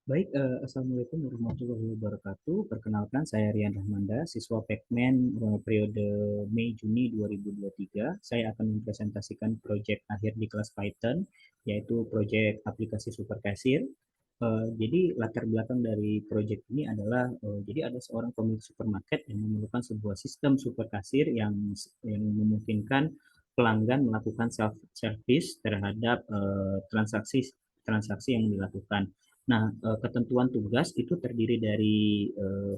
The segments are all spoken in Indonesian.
Baik, Assalamualaikum warahmatullahi wabarakatuh. Perkenalkan, saya Rian Rahmanda, siswa Pekmen periode Mei-Juni 2023. Saya akan mempresentasikan proyek akhir di kelas Python, yaitu proyek aplikasi superkasir. Jadi latar belakang dari proyek ini adalah, jadi ada seorang pemilik supermarket yang memerlukan sebuah sistem superkasir yang memungkinkan pelanggan melakukan self service terhadap transaksi transaksi yang dilakukan. Nah, ketentuan tugas itu terdiri dari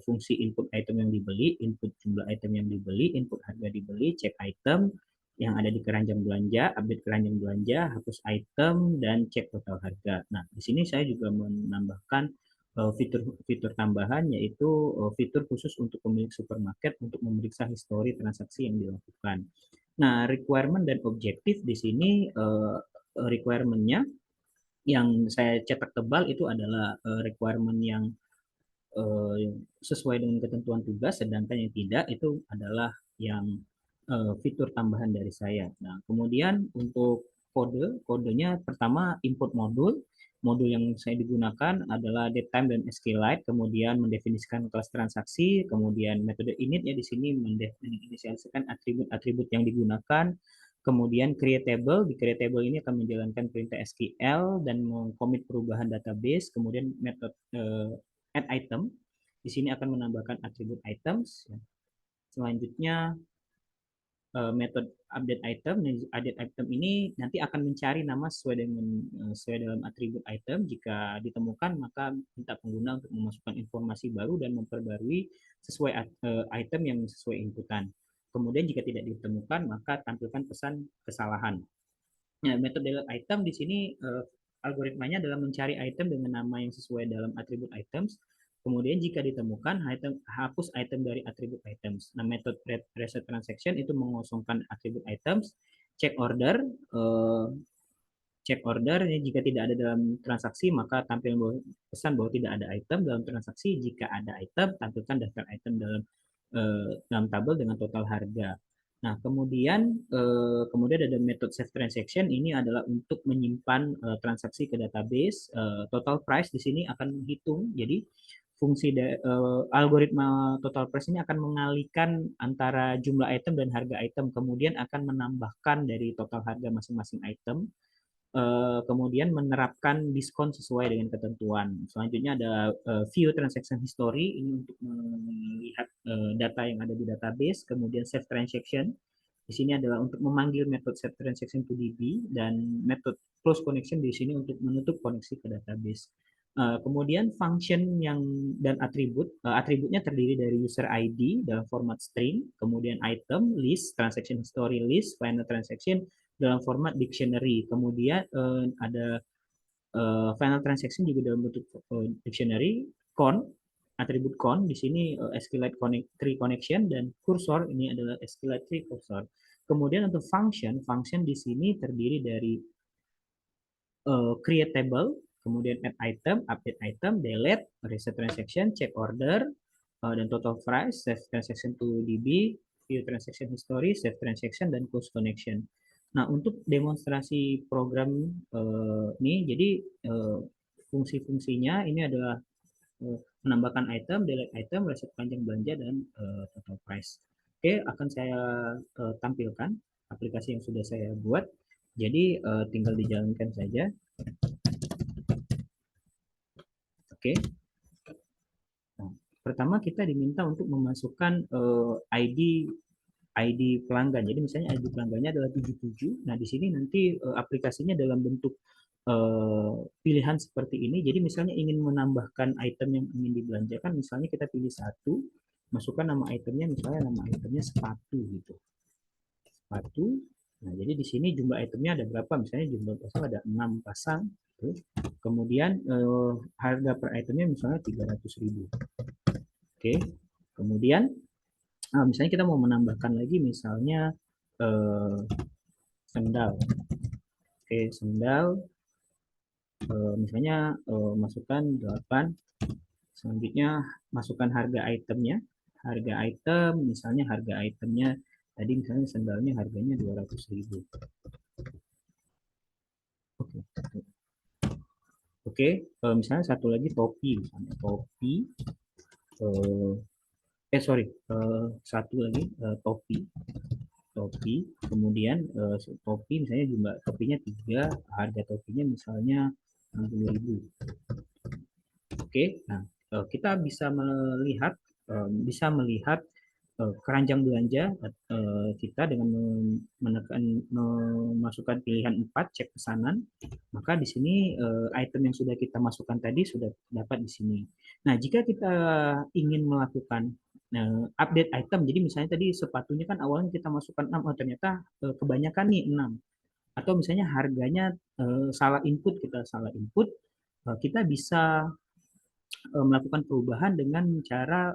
fungsi input item yang dibeli, input jumlah item yang dibeli, input harga dibeli, cek item yang ada di keranjang belanja, update keranjang belanja, hapus item, dan cek total harga. Nah, di sini saya juga menambahkan fitur-fitur tambahan, yaitu fitur khusus untuk pemilik supermarket untuk memeriksa histori transaksi yang dilakukan. Nah, requirement dan objektif di sini, requirement-nya yang saya cetak tebal itu adalah requirement yang sesuai dengan ketentuan tugas, sedangkan yang tidak itu adalah yang fitur tambahan dari saya. Nah, kemudian untuk kodenya pertama input modul. Modul yang saya digunakan adalah datetime dan SQLite, kemudian mendefinisikan kelas transaksi, kemudian metode init ya di sini mendefinisikan atribut-atribut yang digunakan, kemudian creatable, di creatable ini akan menjalankan perintah SQL dan mengkomit perubahan database, kemudian metode add item, di sini akan menambahkan atribut items. Selanjutnya metode update item. Update item ini nanti akan mencari nama sesuai dalam atribut item. Jika ditemukan, maka minta pengguna untuk memasukkan informasi baru dan memperbarui sesuai item yang sesuai inputan. Kemudian jika tidak ditemukan, maka tampilkan pesan kesalahan. Nah, metode delete item di sini algoritmanya adalah mencari item dengan nama yang sesuai dalam atribut items. Kemudian jika ditemukan, hapus item dari atribut items. Nah, metode reset transaction itu mengosongkan atribut items. Check order, jika tidak ada dalam transaksi, maka tampil pesan bahwa tidak ada item dalam transaksi. Jika ada item, tampilkan daftar item dalam tabel dengan total harga. Nah, kemudian ada metode save transaction. Ini adalah untuk menyimpan transaksi ke database. Total price di sini akan menghitung. Jadi algoritma total price ini akan mengalihkan antara jumlah item dan harga item, kemudian akan menambahkan dari total harga masing-masing item, kemudian menerapkan diskon sesuai dengan ketentuan. Selanjutnya ada view transaction history, ini untuk melihat data yang ada di database. Kemudian save transaction, di sini adalah untuk memanggil metode save transaction to DB, dan metode close connection di sini untuk menutup koneksi ke database. Kemudian function dan atributnya terdiri dari user ID dalam format string, kemudian item, list, transaction history list, final transaction dalam format dictionary. Kemudian ada final transaction juga dalam bentuk dictionary, atribut con di sini SQLite tree connection, dan cursor ini adalah SQLite tree cursor. Kemudian untuk function di sini terdiri dari create table, kemudian add item, update item, delete, reset transaction, check order, dan total price, save transaction to DB, view transaction history, save transaction, dan close connection. Nah, untuk demonstrasi program ini, jadi fungsi-fungsinya ini adalah menambahkan item, delete item, reset panjang belanja, dan total price. Oke, akan saya tampilkan aplikasi yang sudah saya buat. Jadi tinggal dijalankan saja. Oke. Nah, pertama kita diminta untuk memasukkan ID pelanggan. Jadi misalnya ID pelanggannya adalah 77. Nah, di sini nanti aplikasinya dalam bentuk pilihan seperti ini. Jadi misalnya ingin menambahkan item yang ingin dibelanjakan, misalnya kita pilih satu, masukkan nama itemnya, misalnya nama itemnya sepatu gitu. Sepatu. Nah, jadi di sini jumlah itemnya ada berapa? Misalnya jumlah pasang ada 6 pasang. Gitu. Kemudian harga per itemnya misalnya 300.000. Oke. Kemudian misalnya kita mau menambahkan lagi misalnya sendal. Oke, sendal misalnya masukkan 8. Selanjutnya masukkan harga itemnya. Harga item, misalnya harga itemnya tadi misalnya sendalnya harganya 200.000. Oke. Oke, misalnya satu lagi topi, misalnya topi, eh, sorry, satu lagi topi, topi, kemudian topi misalnya jumlah topinya 3, harga topinya misalnya 60.000. Oke, nah kita bisa melihat keranjang belanja kita dengan menekan memasukkan pilihan 4 cek pesanan, maka di sini item yang sudah kita masukkan tadi sudah dapat di sini. Nah, jika kita ingin melakukan update item, jadi misalnya tadi sepatunya kan awalnya kita masukkan 6, oh ternyata kebanyakan nih 6, atau misalnya harganya salah input, kita bisa melakukan perubahan dengan cara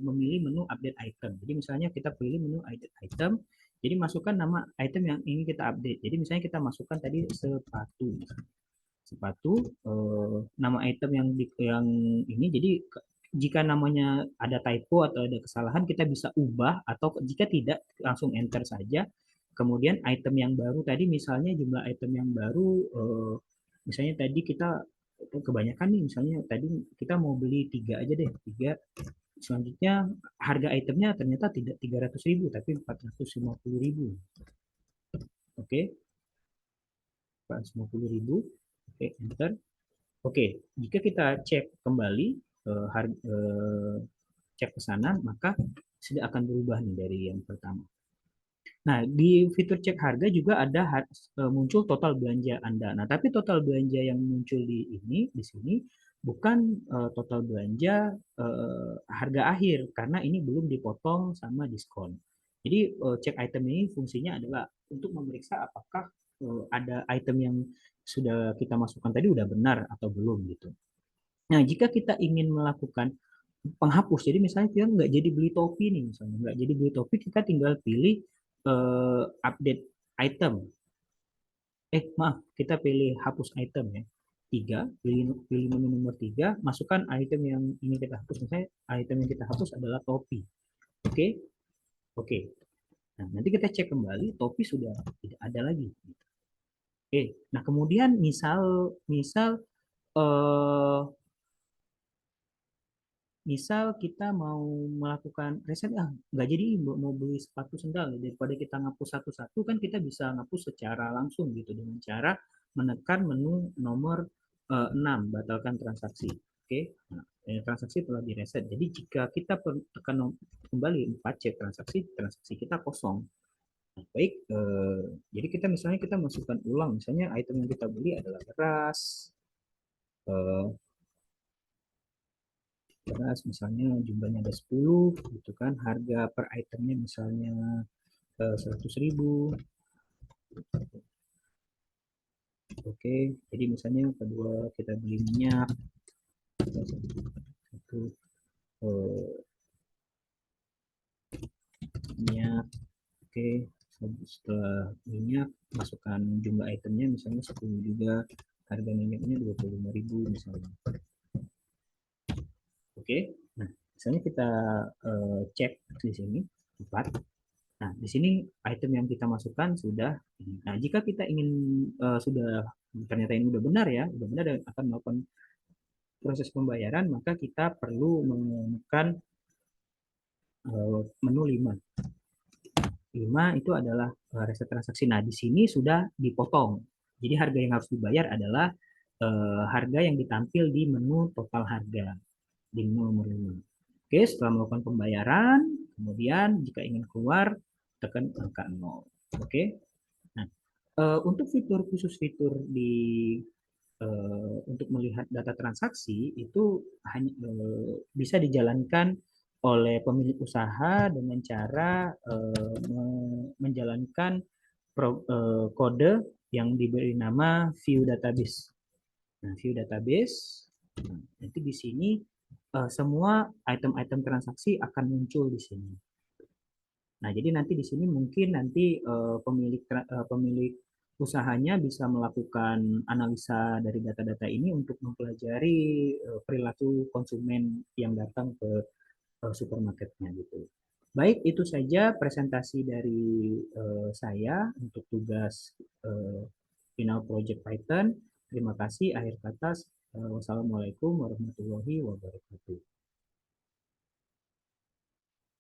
memilih menu update item. Jadi misalnya kita pilih menu update item, jadi masukkan nama item yang ingin kita update. Jadi misalnya kita masukkan tadi sepatu, sepatu, nama item yang ini. Jadi jika namanya ada typo atau ada kesalahan, kita bisa ubah, atau jika tidak langsung enter saja. Kemudian item yang baru tadi, misalnya jumlah item yang baru, misalnya tadi kita kebanyakan nih, misalnya tadi kita mau beli 3 aja deh, 3. Selanjutnya harga itemnya ternyata tidak 300.000 tapi 450.000. Oke, 450.000. Oke, enter. Oke, jika kita cek kembali harga, cek pesanan, maka sudah akan berubah nih dari yang pertama. Nah, di fitur cek harga juga ada muncul total belanja Anda. Nah, tapi total belanja yang muncul di sini bukan total belanja harga akhir, karena ini belum dipotong sama diskon. Jadi cek item ini fungsinya adalah untuk memeriksa apakah ada item yang sudah kita masukkan tadi udah benar atau belum gitu. Nah, jika kita ingin melakukan penghapus, jadi misalnya kita nggak jadi beli topi nih, misalnya nggak jadi beli topi, kita tinggal pilih update item. Maaf, kita pilih hapus item ya. 3, pilih menu nomor 3, masukkan item yang ingin kita hapus. Misalnya item yang kita hapus adalah topi. Oke, oke. Nah, nanti kita cek kembali, topi sudah tidak ada lagi. Oke, nah kemudian misal misal eh, misal kita mau melakukan reset, nggak jadi mau beli sepatu sendal, daripada kita ngapus satu-satu, kan kita bisa ngapus secara langsung gitu dengan cara menekan menu nomor 6, batalkan transaksi. Oke, nah, transaksi telah direset. Jadi jika kita tekan kembali 4 cek transaksi, transaksi kita kosong. Nah, baik, jadi kita misalnya kita masukkan ulang, misalnya item yang kita beli adalah beras, eh, beras misalnya jumlahnya ada 10 gitu kan, harga per itemnya misalnya 100.000. Oke, jadi misalnya kedua kita beli minyak satu, eh, minyak. Oke, setelah minyak masukkan jumlah itemnya misalnya 10 juga, harga minyaknya 25.000 misalnya. Oke, nah misalnya kita cek di sini 4. Nah, di sini item yang kita masukkan sudah ini. Nah, jika kita ingin sudah ternyata ini udah benar ya, udah benar dan akan melakukan proses pembayaran, maka kita perlu menekan menu 5. 5 itu adalah reset transaksi. Nah, di sini sudah dipotong. Jadi harga yang harus dibayar adalah harga yang ditampil di menu total harga di menu nomor 5. Oke, setelah melakukan pembayaran, kemudian jika ingin keluar, tekan angka 0. Oke. Nah, untuk fitur khusus fitur di untuk melihat data transaksi itu hanya bisa dijalankan oleh pemilik usaha dengan cara menjalankan kode yang diberi nama view database. Nah, view database, nah, nanti di sini semua item-item transaksi akan muncul di sini. Nah, jadi nanti di sini mungkin nanti pemilik usahanya bisa melakukan analisa dari data-data ini untuk mempelajari perilaku konsumen yang datang ke supermarketnya gitu. Baik, itu saja presentasi dari saya untuk tugas final project Python. Terima kasih. Akhir kata, wassalamualaikum warahmatullahi wabarakatuh.